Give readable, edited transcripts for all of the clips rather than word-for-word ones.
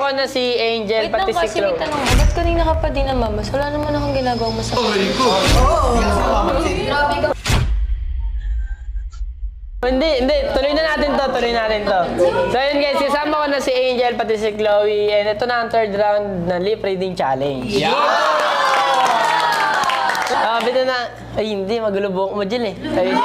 ko na si Angel, Wait pati lang si kasi may Chloe. tanong ko. Ba't kanina ka pa din ang mamas? Wala naman akong ginagawang masama. Hindi. Tuloy na natin to. So yun guys, kasama ko na si Angel, pati si Chloe. And ito na ang third round ng lip reading challenge. Yeah! Bito na. Ay, hindi. Magulo buhok mo dyan eh. Ay,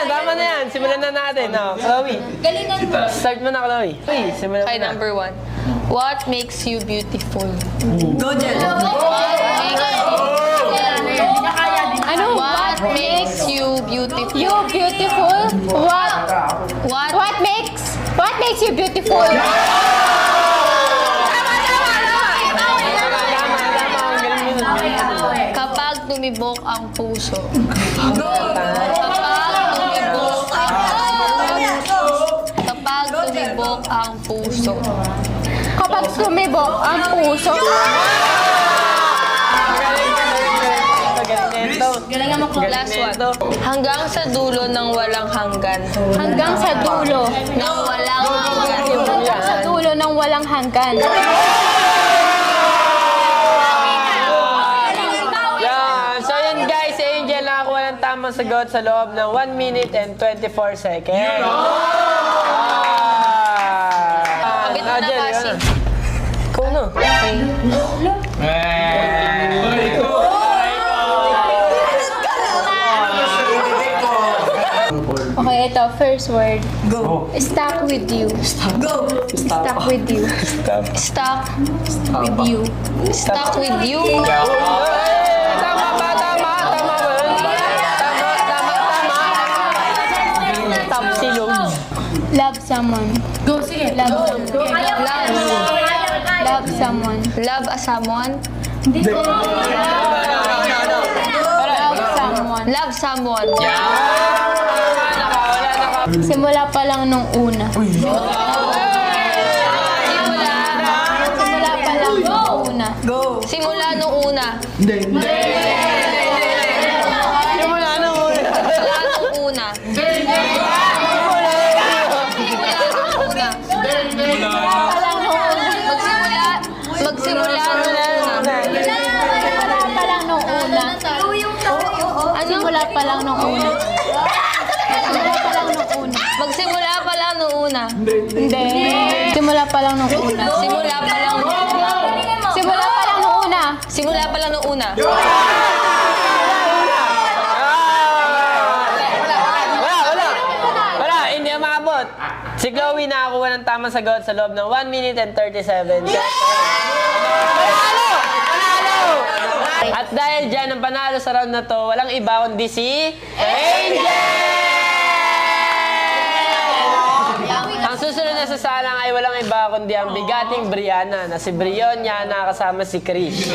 Tama na yan. Simulan na natin. Chloe. Galingan mo. Start mo na, Chloe. Uy, simulan mo Okay, na. number 1. What makes you beautiful? Go, Jen. Ano? What makes you beautiful? You beautiful? What makes you beautiful? Kapag tumibok ang puso. Kapag tumibok ang puso. Kapag sumibok ang puso. Galingan mo, last one. Hanggang sa dulo ng walang hanggan. Hanggang sa dulo. Ng walang hanggan. Hanggang sa dulo ng walang hanggan. Yan. So yun guys, si Angel nakakuha ng tamang sagot sa loob ng 1 minute and 24 seconds. Abit mo na, Angel, Basi. yun. Ikaw na. Okay, ito. First word. Go. Stuck with you. Go. Stuck with you. Stuck with you. Stuck with you. Tama ba? Tama ba? Top silog. Love someone. Go, sige. Love someone. Love a someone. Love someone. Love someone. Simula pa lang nung una. Simula pa lang nung una. Go. Simula nung una. Simula na muna. Simula nung una. Magsimula nung una. Simula pa lang nung una. Simula pa lang nung una. Magsimula pa lang nung una. Hindi. Simula pa lang nung una. Simula pa lang nung una. Simula pa lang nung una. Simula pa lang nung una. Wala, hindi maabot. Si Chloe nakakuha ng tamang sagot sa loob ng 1 minute and 37 seconds. Panalo! At dahil dyan, ang panalo sa round na to, walang iba kundi si Angel! Ang susunod na sasalang ay walang iba kundi ang bigating Brianna na si Brionia na kasama si Chris.